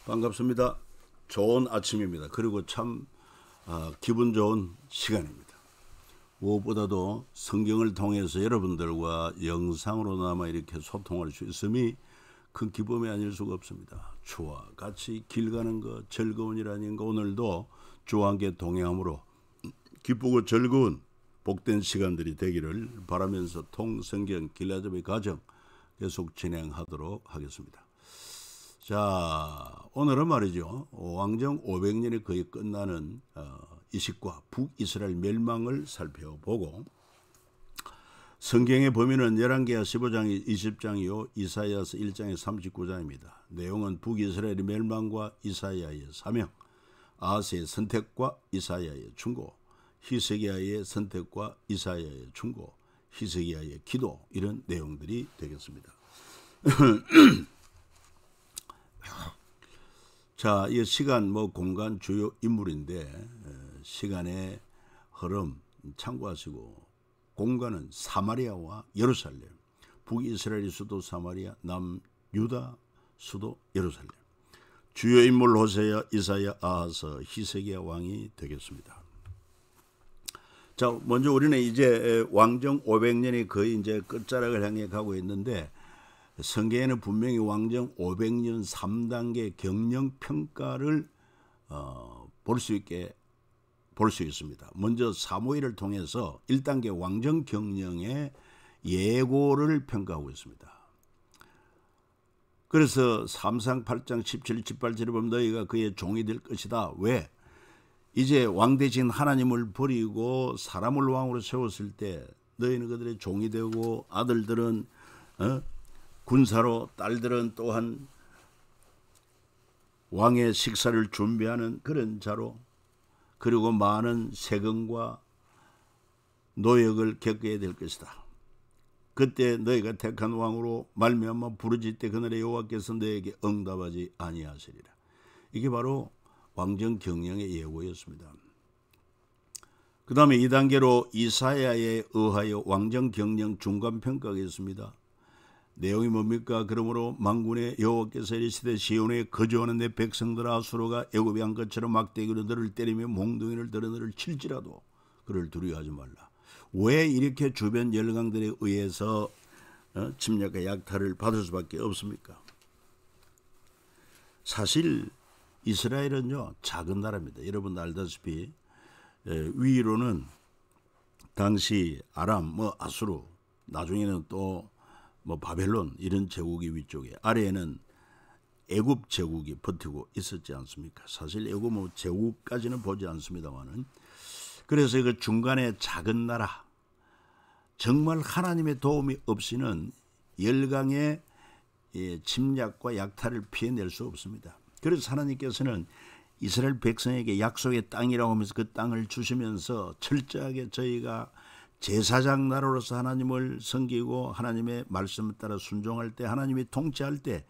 반갑습니다. 좋은 아침입니다. 그리고 참 기분 좋은 시간입니다. 무엇보다도 성경을 통해서 여러분들과 영상으로나마 이렇게 소통할 수 있음이 큰 기쁨이 아닐 수가 없습니다. 주와 같이 길 가는 것 즐거운이라는 것, 오늘도 주와 함께 동행함으로 기쁘고 즐거운 복된 시간들이 되기를 바라면서 통성경 길라잡이 과정 계속 진행하도록 하겠습니다. 자, 오늘은 말이죠, 왕정 500년이 거의 끝나는 이식과 북이스라엘 멸망을 살펴보고, 성경의 범위는 열왕기하 15장 20장이요 이사야서 1장에 39장입니다. 내용은 북이스라엘의 멸망과 이사야의 사명, 아하스의 선택과 이사야의 충고, 히스기야의 선택과 이사야의 충고, 히스기야의 기도, 이런 내용들이 되겠습니다. 자, 이 시간 공간 주요 인물인데, 시간의 흐름 참고하시고, 공간은 사마리아와 예루살렘, 북이스라엘의 수도 사마리아, 남유다 수도 예루살렘. 주요 인물 호세야, 이사야, 아하스, 히스기야 왕이 되겠습니다. 자, 먼저 우리는 이제 왕정 500년이 거의 이제 끝자락을 향해 가고 있는데, 성경에는 분명히 왕정 500년 3단계 경영 평가를 볼 수 있습니다. 먼저 사무엘을 통해서 1단계 왕정 경영의 예고를 평가하고 있습니다. 그래서 3상 8장 17, 18절에 보면 너희가 그의 종이 될 것이다. 왜? 이제 왕 대신 하나님을 버리고 사람을 왕으로 세웠을 때 너희는 그들의 종이 되고, 아들들은 군사로, 딸들은 또한 왕의 식사를 준비하는 그런 자로, 그리고 많은 세금과 노역을 겪어야 될 것이다. 그때 너희가 택한 왕으로 말미암아 부르짖을 때 그날에 여호와께서 너에게 응답하지 아니하시리라. 이게 바로 왕정 경영의 예고였습니다. 그 다음에 2단계로 이사야에 의하여 왕정 경영 중간평가가 있습니다. 내용이 뭡니까? 그러므로 만군의 여호와께서 이르시되 시온에 거주하는 내 백성들아, 수로가 애굽에 한 것처럼 막대기로 너를 때리며 몽둥이를 들어 너를 칠지라도 그를 두려워하지 말라. 왜 이렇게 주변 열강들에 의해서 침략과 약탈을 받을 수밖에 없습니까? 사실 이스라엘은요 작은 나라입니다. 여러분 알다시피 위로는 당시 아람, 아수르, 나중에는 또 바벨론, 이런 제국이 위쪽에, 아래에는 애굽 제국이 버티고 있었지 않습니까? 사실 애굽 제국까지는 보지 않습니다만은, 그래서 그 중간에 작은 나라, 정말 하나님의 도움이 없이는 열강의 침략과 약탈을 피해낼 수 없습니다. 그래서 하나님께서는 이스라엘 백성에게 약속의 땅이라고 하면서 그 땅을 주시면서 철저하게 저희가 제사장 나라로서 하나님을 섬기고 하나님의 말씀에 따라 순종할 때, 하나님이 통치할 때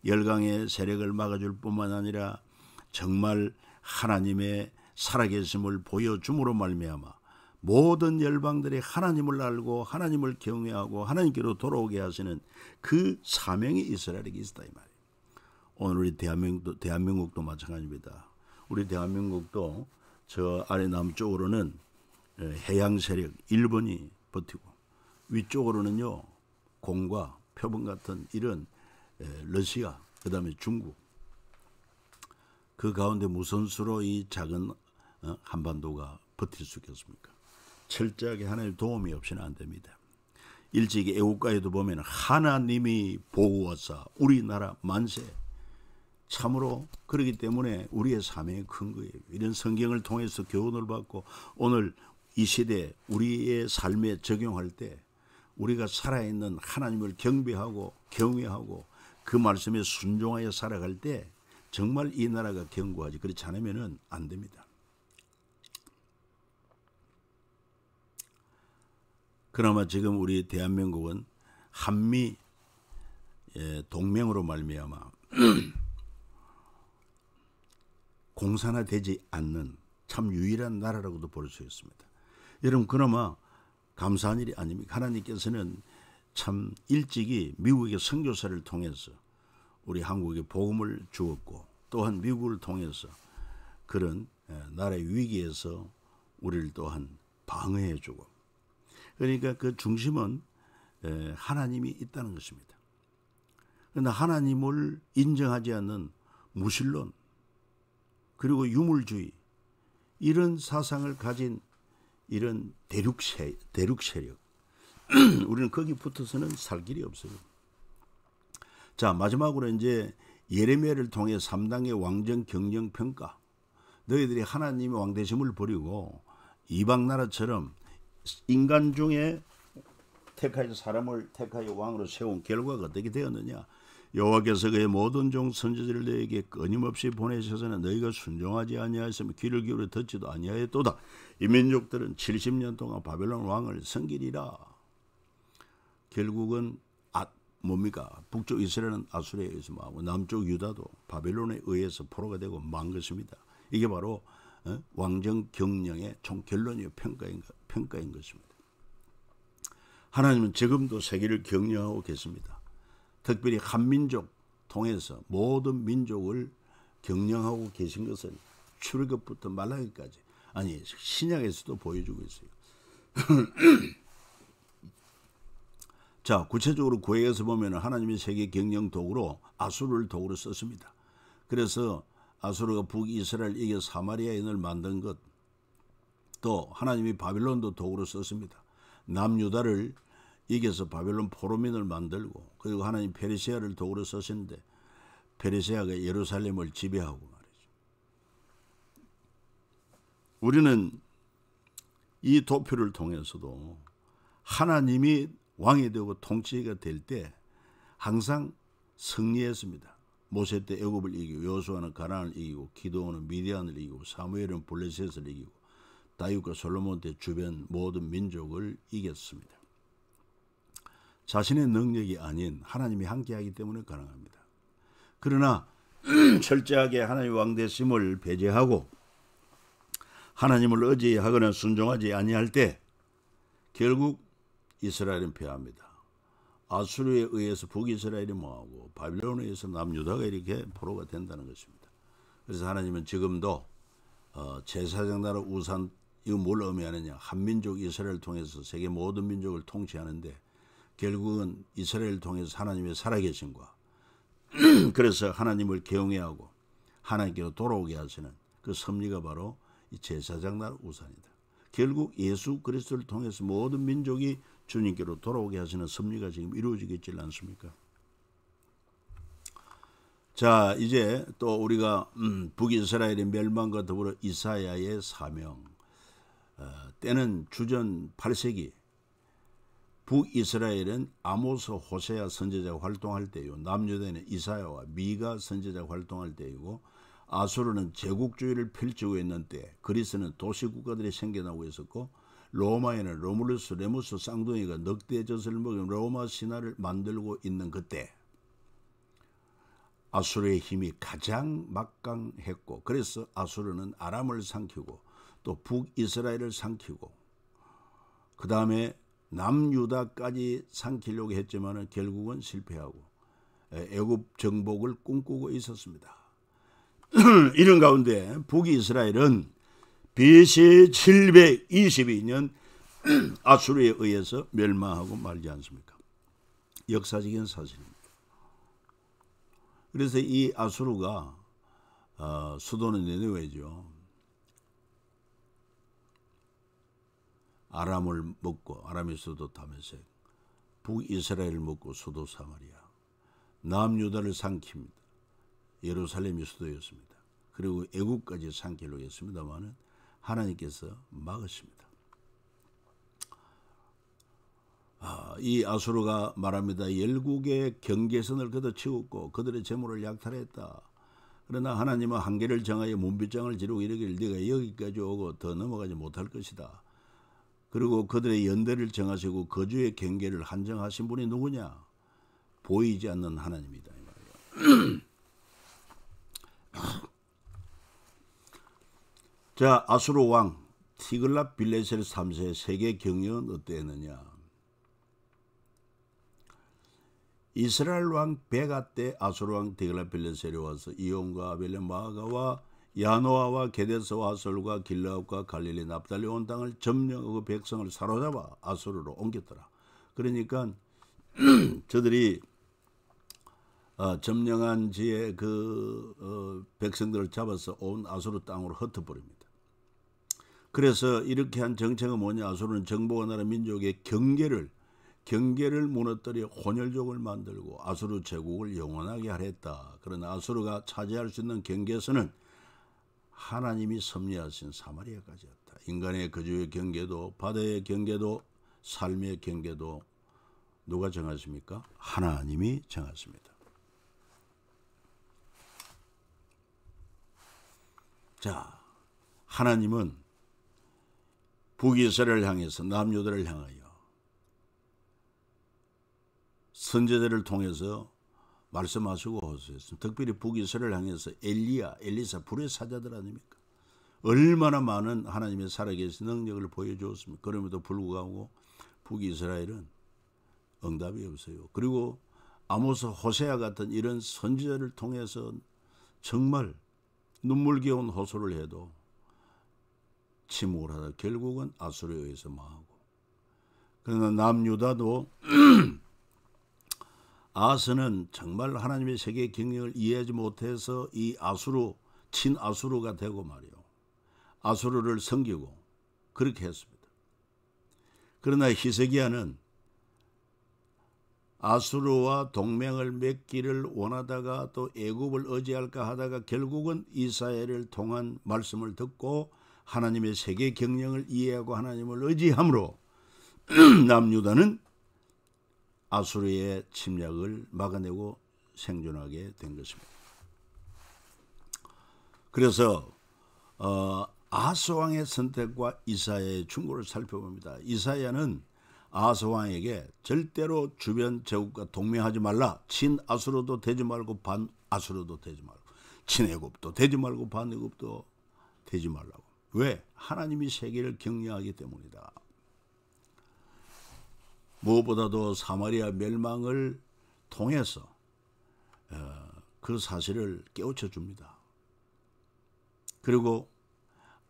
열강의 세력을 막아줄 뿐만 아니라 정말 하나님의 살아계심을 보여줌으로 말미암아 모든 열방들이 하나님을 알고 하나님을 경외하고 하나님께로 돌아오게 하시는 그 사명이 이스라엘에게 있었다, 이 말이에요. 오늘 우리 대한민국도 마찬가지입니다. 우리 대한민국도 저 아래 남쪽으로는 해양 세력 일본이 버티고, 위쪽으로는요 공과 표범 같은 이런 러시아, 그 다음에 중국, 그 가운데 무슨 수로 이 작은 한반도가 버틸 수 있겠습니까? 철저하게 하나님의 도움이 없이는 안 됩니다. 일찍이 애국가에도 보면 하나님이 보호하사 우리나라 만세, 참으로 그렇기 때문에 우리의 사명이 큰 거예요. 이런 성경을 통해서 교훈을 받고 오늘 이 시대 우리의 삶에 적용할 때 우리가 살아있는 하나님을 경배하고 경외하고 그 말씀에 순종하여 살아갈 때 정말 이 나라가 견고하지, 그렇지 않으면 안 됩니다. 그나마 지금 우리 대한민국은 한미 동맹으로 말미암아 공산화되지 않는 참 유일한 나라라고도 볼 수 있습니다. 여러분, 그나마 감사한 일이 아닙니까? 하나님께서는 참 일찍이 미국의 선교사를 통해서 우리 한국에 복음을 주었고, 또한 미국을 통해서 그런 나라의 위기에서 우리를 또한 방어해주고, 그러니까 그 중심은 하나님이 있다는 것입니다. 그러나 하나님을 인정하지 않는 무신론 그리고 유물주의, 이런 사상을 가진 이런 대륙 세력 우리는 거기 붙어서는 살 길이 없어요. 자, 마지막으로 이제 예레미야를 통해 3단계 왕정 경영 평가. 너희들이 하나님의 왕되심을 버리고 이방 나라처럼 인간 중에 택하여 사람을 택하여 왕으로 세운 결과가 어떻게 되었느냐. 여호와께서 그의 모든 종 선지자를 너에게 끊임없이 보내셔서는 너희가 순종하지 아니하였으며 귀를 기울여 듣지도 아니하였도다. 이 민족들은 70년 동안 바벨론 왕을 섬기리라. 결국은 뭡니까? 북쪽 이스라엘은 아수르에 의해서 망하고 남쪽 유다도 바벨론에 의해서 포로가 되고 망한 것입니다. 이게 바로 왕정 경영의 총 결론이요 평가인 것입니다. 하나님은 지금도 세계를 경영하고 계십니다. 특별히 한민족 통해서 모든 민족을 경영하고 계신 것은 출애굽부터 말라기까지, 아니 신약에서도 보여주고 있어요. 자, 구체적으로 구약에서 보면 하나님이 세계 경영 도구로 아수르를 도구로 썼습니다. 그래서 아수르가 북이스라엘 이겨 사마리아인을 만든 것, 또 하나님이 바빌론도 도구로 썼습니다. 남유다를 이겨서 바벨론 포로민을 만들고, 그리고 하나님 페르시아를 도구로 썼는데 페르시아가 예루살렘을 지배하고 말이죠. 우리는 이 도표를 통해서도 하나님이 왕이 되고 통치가 될 때 항상 승리했습니다. 모세 때 애굽을 이기고, 여호수아는 가나안을 이기고, 기드온은 미디안을 이기고, 사무엘은 블레셋을 이기고, 다윗과 솔로몬 때 주변 모든 민족을 이겼습니다. 자신의 능력이 아닌 하나님이 함께하기 때문에 가능합니다. 그러나 철저하게 하나님의 왕되심을 배제하고 하나님을 의지하거나 순종하지 아니할 때 결국 이스라엘은 패합니다. 아수르에 의해서 북이스라엘이 망하고 바빌론에 의해서 남유다가 이렇게 포로가 된다는 것입니다. 그래서 하나님은 지금도 제사장 나라 우산, 이거 뭘 의미하느냐, 한민족 이스라엘을 통해서 세계 모든 민족을 통치하는데 결국은 이스라엘을 통해서 하나님의 살아계심과 그래서 하나님을 경외하고 하나님께로 돌아오게 하시는 그 섭리가 바로 이 제사장 나라 우산이다. 결국 예수 그리스도를 통해서 모든 민족이 주님께로 돌아오게 하시는 섭리가 지금 이루어지겠지 않습니까? 자, 이제 또 우리가 북이스라엘의 멸망과 더불어 이사야의 사명, 때는 주전 8세기 북이스라엘은 아모스, 호세아 선지자가 활동할 때요, 남유다는 이사야와 미가 선지자가 활동할 때이고, 아수르는 제국주의를 펼치고 있는 때, 그리스는 도시국가들이 생겨나고 있었고, 로마에는 로물루스, 레무스, 쌍둥이가 넉대 젖을 먹은 로마 신화를 만들고 있는 그때 아수르의 힘이 가장 막강했고, 그래서 아수르는 아람을 삼키고 또 북이스라엘을 삼키고 그 다음에 남유다까지 삼키려고 했지만 결국은 실패하고 애굽 정복을 꿈꾸고 있었습니다. 이런 가운데 북이스라엘은 BC 722년 아수르에 의해서 멸망하고 말지 않습니까? 역사적인 사실입니다. 그래서 이 아수르가 수도는 니느웨죠. 아람을 먹고, 아람의 수도 다메섹, 북이스라엘을 먹고 수도 사마리아, 남유다를 삼킵니다. 예루살렘이 수도였습니다. 그리고 애국까지 삼키려고 했습니다만 하나님께서 막으십니다. 이 아수르가 말합니다. 열국의 경계선을 걷어치웠고 그들의 재물을 약탈했다. 그러나 하나님은 한계를 정하여 문빗장을 지르고 이르기를 네가 여기까지 오고 더 넘어가지 못할 것이다. 그리고 그들의 연대를 정하시고 거주의 경계를 한정하신 분이 누구냐? 보이지 않는 하나님이다. 이 말이야. 자, 아수르 왕 티글랏 빌레셀 3세의 세계 경영은 어땠느냐? 이스라엘 왕 베가 때 아수르 왕 디글라필레셀이 와서 이온과 아벨레 마아가와 야노아와 게데스와 하솔과 길라앗과 갈릴리 납달리 온 땅을 점령하고 백성을 사로잡아 아수르로 옮겼더라. 그러니까 저들이 점령한 지에 백성들을 잡아서 온 아수르 땅으로 흩어버립니다. 그래서 이렇게 한 정책은 뭐냐? 아수르는 정복하 나라 민족의 경계를 무너뜨려 혼혈족을 만들고 아수르 제국을 영원하게 하려 했다. 그러나 아수르가 차지할 수 있는 경계선은 하나님이 섭리하신 사마리아까지였다. 인간의 거주의 경계도, 바다의 경계도, 삶의 경계도 누가 정하십니까? 하나님이 정하십니다. 자, 하나님은 북이스라엘을 향해서 남유다를 향하여 선지자를 통해서 말씀하시고 호소했습니다. 특별히 북이스라엘을 향해서 엘리사 불의 사자들 아닙니까? 얼마나 많은 하나님의 살아계신 능력을 보여주었습니까? 그럼에도 불구하고 북이스라엘은 응답이 없어요. 그리고 아모스, 호세아 같은 이런 선지자를 통해서 정말 눈물겨운 호소를 해도 침묵을 하다 결국은 아수르에 의해서 망하고, 그러나 남유다도 아스는 정말 하나님의 세계 경영을 이해하지 못해서 이 친아수르가 되고 말이요, 아수르를 섬기고 그렇게 했습니다. 그러나 히스기야는 아수르와 동맹을 맺기를 원하다가 또 애굽을 의지할까 하다가 결국은 이사야를 통한 말씀을 듣고 하나님의 세계 경영을 이해하고 하나님을 의지함으로 남유다는 아수르의 침략을 막아내고 생존하게 된 것입니다. 그래서 아하스 왕의 선택과 이사야의 충고를 살펴봅니다. 이사야는 아하스 왕에게 절대로 주변 제국과 동맹하지 말라. 친아수르도 되지 말고 반아수르도 되지 말고, 친애굽도 되지 말고 반애굽도 되지 말라고. 왜? 하나님이 세계를 경영하기 때문이다. 무엇보다도 사마리아 멸망을 통해서 그 사실을 깨우쳐 줍니다. 그리고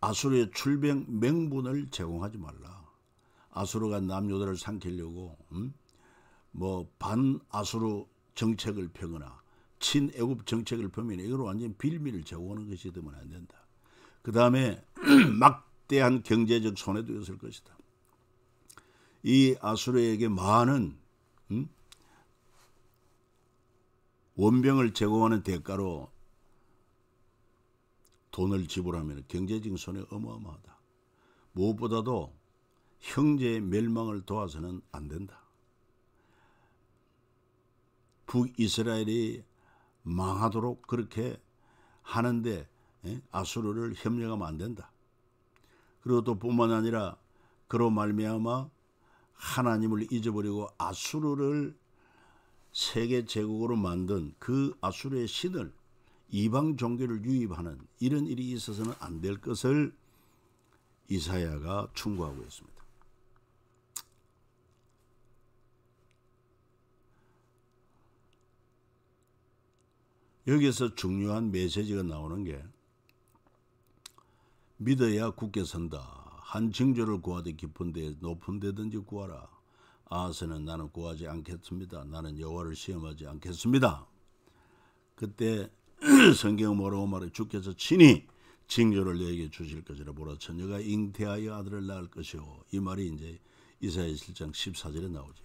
아수르의 출병 명분을 제공하지 말라. 아수르가 남유다를 삼키려고 반아수르 정책을 펴거나 친애굽 정책을 펴면 이걸 완전 빌미를 제공하는 것이 되면 안 된다. 그 다음에 막대한 경제적 손해도 있을 것이다. 이 아수르에게 많은 원병을 제공하는 대가로 돈을 지불하면 경제적인 손해가 어마어마하다. 무엇보다도 형제의 멸망을 도와서는 안 된다. 북이스라엘이 망하도록 그렇게 하는데 아수르를 협력하면 안 된다. 그리고 또 뿐만 아니라 그로 말미암아 하나님을 잊어버리고 아수르를 세계 제국으로 만든 그 아수르의 신을 이방 종교를 유입하는 이런 일이 있어서는 안 될 것을 이사야가 충고하고 있습니다. 여기서 중요한 메시지가 나오는 게, 믿어야 굳게 선다. 한 징조를 구하되 깊은 데 높은 데든지 구하라. 아하스는 나는 구하지 않겠습니다. 나는 여호와를 시험하지 않겠습니다. 그때 성경은 뭐라고 말해? 주께서 친히 징조를 너에게 주실 것이라. 보라, 처녀가 잉태하여 아들을 낳을 것이요. 이 말이 이제 이사야 7장 14절에 나오죠.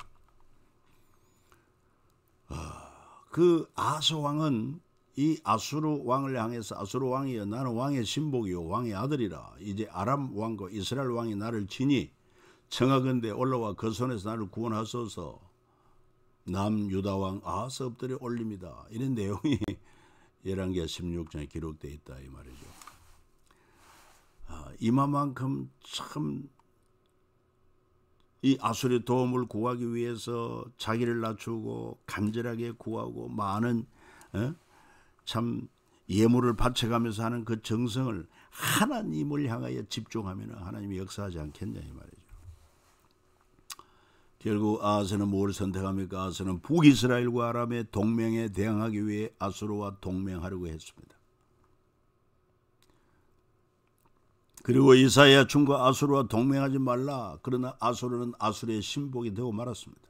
그 아하스 왕은 이 아수르 왕을 향해서, 아수르 왕이여 나는 왕의 신복이요 왕의 아들이라. 이제 아람 왕과 이스라엘 왕이 나를 치니 청하건대 올라와 그 손에서 나를 구원하소서. 남유다 왕 아하스 엎드려 올립니다. 이런 내용이 열왕기하 16장에 기록되어 있다 이 말이죠. 이만큼 참 이 아수르의 도움을 구하기 위해서 자기를 낮추고 간절하게 구하고 많은 참 예물을 바쳐가면서 하는 그 정성을 하나님을 향하여 집중하면 하나님이 역사하지 않겠냐 이 말이죠. 결국 아하스는 뭘 선택합니까? 아하스는 북이스라엘과 아람의 동맹에 대항하기 위해 아수르와 동맹하려고 했습니다. 그리고 이사야 중과 아수르와 동맹하지 말라. 그러나 아수르는 아수르의 신복이 되고 말았습니다.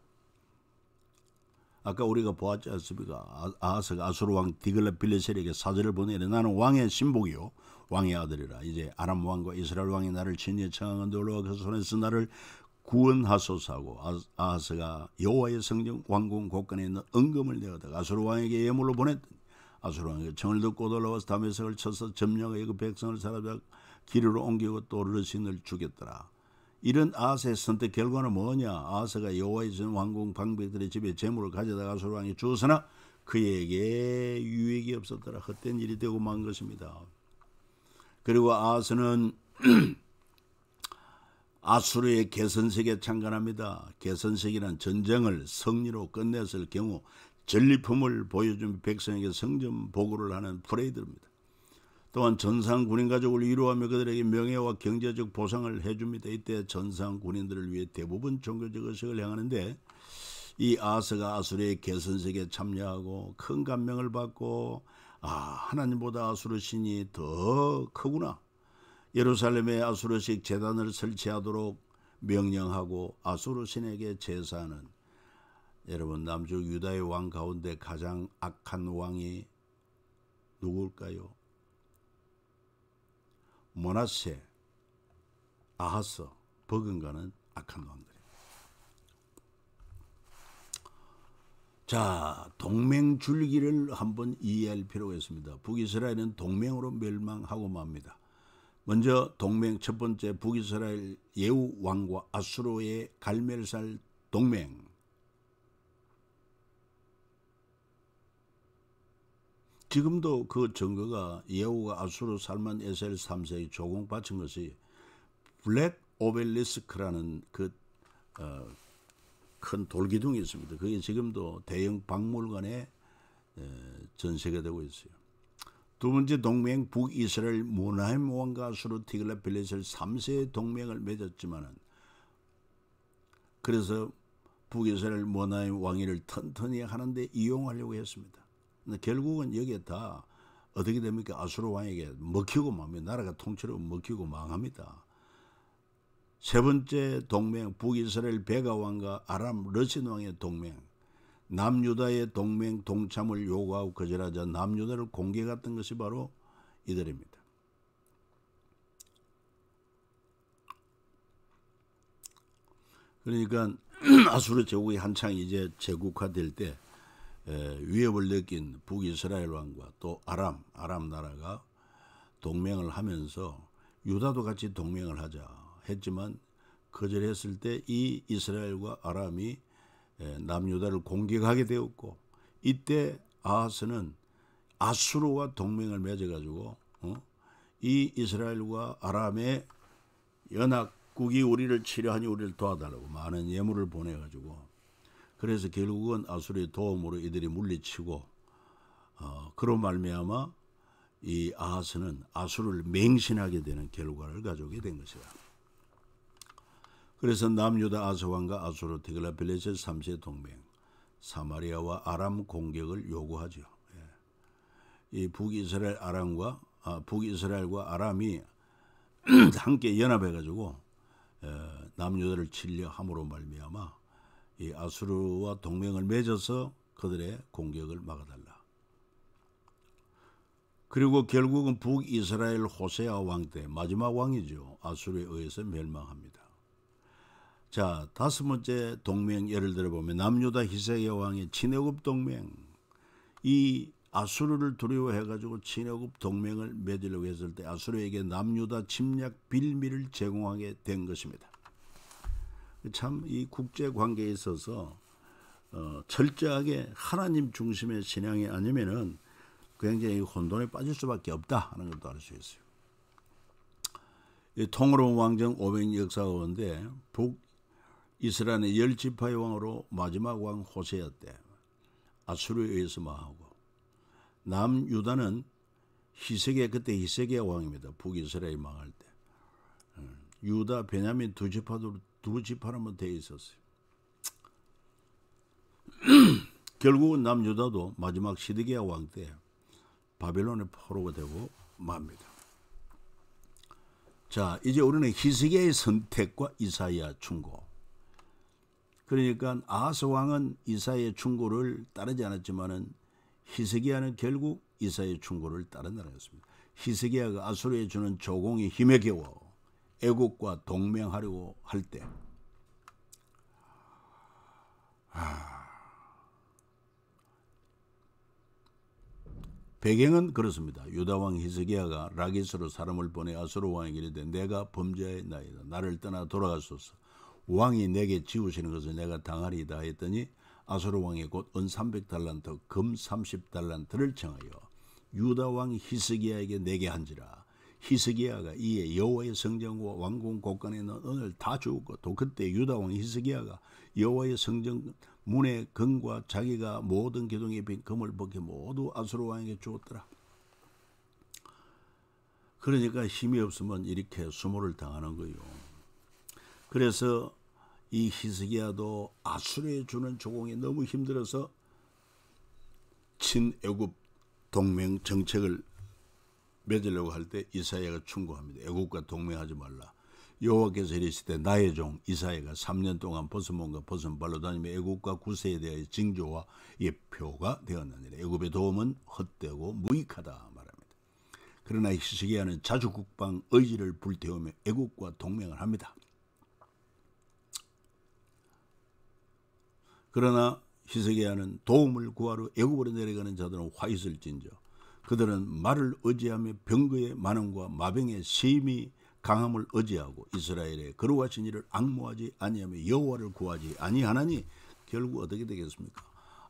아까 우리가 보았지 않습니까? 아하스가 아수르 왕 디글랏빌레셀에게 사절을 보내려 나는 왕의 신복이요 왕의 아들이라. 이제 아람 왕과 이스라엘 왕이 나를 친히 청하건대 올라와 그 손에서 나를 구원하소서 하고 아하스가 여호와의 성전 왕궁 곳간에 있는 은금을 내어다가 아수르 왕에게 예물로 보냈더니 아수르 왕이 청을 듣고 올라와서 다메섹을 쳐서 점령하여 그 백성을 사로잡아 기르로 옮기고 또 르신을 죽였더라. 이런 아하스의 선택 결과는 뭐냐? 아하스가 여호와의 전 왕궁 방백들의 집에 재물을 가져다가 아수르 왕이 주었으나 그에게 유익이 없었더라. 헛된 일이 되고 만 것입니다. 그리고 아하스는 아수르의 개선색에 참관합니다. 개선색이란 전쟁을 승리로 끝냈을 경우 전리품을 보여준 백성에게 성전 보고를 하는 프레이드입니다. 또한 전상 군인 가족을 위로하며 그들에게 명예와 경제적 보상을 해줍니다. 이때 전상 군인들을 위해 대부분 종교적 의식을 행하는데 이 아하스가 아수르의 개선색에 참여하고 큰 감명을 받고 하나님보다 아수르 신이 더 크구나. 예루살렘에 아수르식 제단을 설치하도록 명령하고 아수르 신에게 제사하는 여러분 남쪽 유다의 왕 가운데 가장 악한 왕이 누구일까요? 므낫세, 아하스, 버금가는 악한 왕들입니다. 자, 동맹 줄기를 한번 이해할 필요가 있습니다. 북이스라엘은 동맹으로 멸망하고 맙니다. 먼저 동맹 첫 번째 북이스라엘 예후 왕과 아수르의 갈멜살 동맹. 지금도 그 증거가 예후가 아수르 살만 에셀 3세의 조공 바친 것이 블랙 오벨리스크라는 그 큰 돌기둥이 있습니다. 그게 지금도 대형 박물관에 전시가 되고 있어요. 두 번째 동맹 북이스라엘 모나임 왕과 아수르 디글랏빌레셀 3세의 동맹을 맺었지만은 그래서 북이스라엘 모나임 왕위를 튼튼히 하는데 이용하려고 했습니다. 근데 결국은 여기에 다 어떻게 됩니까? 아수르 왕에게 먹히고 맙니다. 나라가 통째로 먹히고 망합니다. 세 번째 동맹 북이스라엘 베가 왕과 아람 르신 왕의 동맹. 남유다의 동맹 동참을 요구하고 거절하자 남유다를 공격했던 것이 바로 이들입니다. 그러니까 아수르 제국이 한창 이제 제국화될 때 위협을 느낀 북이스라엘 왕과 또 아람 나라가 동맹을 하면서 유다도 같이 동맹을 하자 했지만 거절했을 때 이 이스라엘과 아람이 남유다를 공격하게 되었고 이때 아하스는 아수르와 동맹을 맺어가지고 이 이스라엘과 아람의 연합국이 우리를 치료하니 우리를 도와달라고 많은 예물을 보내가지고 그래서 결국은 아수르의 도움으로 이들이 물리치고 그로 말미암아 이 아하스는 아수르를 맹신하게 되는 결과를 가져오게 된 것이다. 그래서 남유다 아스왕과 아수르 디글랏빌레셀 3세 동맹 사마리아와 아람 공격을 요구하죠. 이 북이스라엘과 아람이 함께 연합해가지고 남유다를 치려 함으로 말미암아 이 아수르와 동맹을 맺어서 그들의 공격을 막아달라. 그리고 결국은 북이스라엘 호세아 왕 때 마지막 왕이죠. 아수르에 의해서 멸망합니다. 자, 다섯 번째 동맹 예를 들어보면 남유다 히스기야 왕의 친애굽 동맹. 이 아수르를 두려워해가지고 친애굽 동맹을 맺으려고 했을 때 아수르에게 남유다 침략 빌미를 제공하게 된 것입니다. 참 이 국제 관계에 있어서 철저하게 하나님 중심의 신앙이 아니면은 굉장히 혼돈에 빠질 수밖에 없다 하는 것도 알 수 있어요. 이 통으로운 왕정 500년 역사가 오는데 북이스라엘의 10지파의 왕으로 마지막 왕 호세아 때 아수르에 의해서 망하고 남유다는 그때 히스기야 왕입니다. 북이스라엘이 망할 때 유다 베냐민 두 지파로만 되어 있었어요. 결국은 남유다도 마지막 시드기야 왕 때 바벨론의 포로가 되고 맙니다. 자, 이제 우리는 히스기야의 선택과 이사야 충고. 그러니까 아하스 왕은 이사야의 충고를 따르지 않았지만은 히스기야는 결국 이사야의 충고를 따른다는 것입니다. 히스기야가 아수르에 주는 조공이 힘에 겨워 애국과 동맹하려고 할 때 배경은 그렇습니다. 유다왕 히스기야가 라기스로 사람을 보내 아수르 왕에게 이르되 내가 범죄하였나이다. 나를 떠나 돌아가소서. 왕이 내게 지우시는 것을 내가 당하리이다 했더니 아수르 왕이 곧 은 300달란트 금 30달란트를 청하여 유다 왕 히스기야에게 내게 한지라. 히스기야가 이에 여호와의 성전과 왕궁 곳간에 있는 은을 다 주었고 또 그때 유다 왕 히스기야가 여호와의 성전 문의 금과 자기가 모든 기둥에 빈 금을 벗겨 모두 아수르 왕에게 주었더라. 그러니까 힘이 없으면 이렇게 수모를 당하는 거예요. 그래서 이 히스기야도 아수르에 주는 조공이 너무 힘들어서 친애굽 동맹 정책을 맺으려고 할 때 이사야가 충고합니다. 애국과 동맹하지 말라. 여호와께서 이르시되 나의 종 이사야가 3년 동안 벗은 몸과 벗은 발로 다니며 애국과 구세에 대하여 징조와 예표가 되었느니라. 애굽의 도움은 헛되고 무익하다 말합니다. 그러나 히스기야는 자주 국방 의지를 불태우며 애국과 동맹을 합니다. 그러나 히스기야는 도움을 구하러 애굽으로 내려가는 자들은 화 있을진저 그들은 말을 의지하며 병거의 많음과 마병의 심히 강함을 의지하고 이스라엘의 거룩하신 이를 앙모하지 아니하며 여호와를 구하지 아니하나니 결국 어떻게 되겠습니까?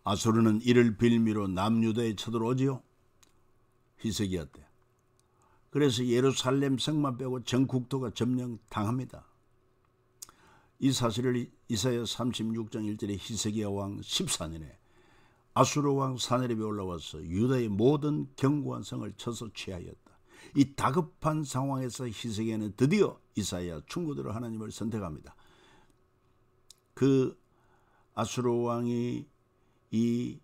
아수르는 이를 빌미로 남유다에 쳐들어오지요. 히스기야 때. 그래서 예루살렘 성만 빼고 전 국토가 점령당합니다. 이 사실을 이사야 36장 1절에 히스기야 왕 14년에 아수르 왕 사네립이 올라와서 유다의 모든 견고한 성을 쳐서 취하였다. 이 다급한 상황에서 히스기야는 드디어 이사야 충고대로 하나님을 선택합니다. 그 아수르 왕이 이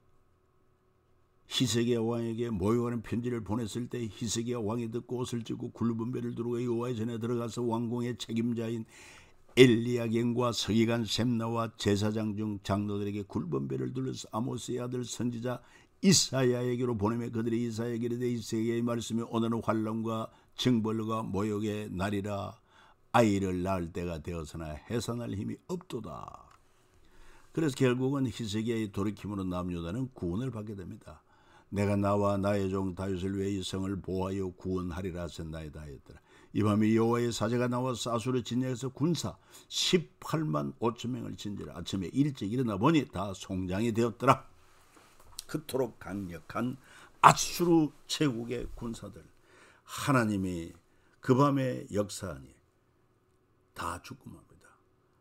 히스기야 왕에게 모욕하는 편지를 보냈을 때 히스기야 왕이 듣고 옷을 찢고 굵은 배를 두르고 여호와의 전에 들어가서 왕궁의 책임자인 엘리야긴과 서기관 셈나와 제사장 중 장로들에게 굵은 배를 둘러서 아모스의 아들 선지자 이사야에게로 보내며 그들이 이사야에게 이르되 이사야의 말씀이 오늘은 환난과 징벌과 모욕의 날이라 아이를 낳을 때가 되어서나 해산할 힘이 없도다. 그래서 결국은 히스기야의 돌이킴으로 남유다는 구원을 받게 됩니다. 내가 나와 나의 종 다윗을 위해 이 성을 보호하여 구원하리라 하셨나이다 하였더라. 이 밤에 여호와의 사제가 나와서 아수르 진영에서 군사 18만 5천 명을 진지라. 아침에 일찍 일어나 보니 다 송장이 되었더라. 그토록 강력한 아수르 제국의 군사들 하나님이 그 밤에 역사하니 다 죽고 맙니다.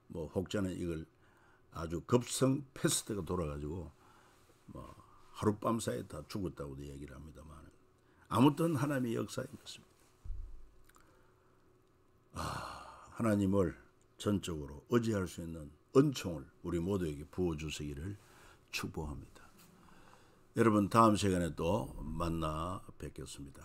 뭐 혹자는 이걸 아주 급성 패스트가 돌아가지고 뭐 하룻밤 사이에 다 죽었다고도 얘기를 합니다만 아무튼 하나님의 역사인 것입니다. 하나님을 전적으로 의지할 수 있는 은총을 우리 모두에게 부어주시기를 축복합니다. 여러분 다음 시간에 또 만나 뵙겠습니다.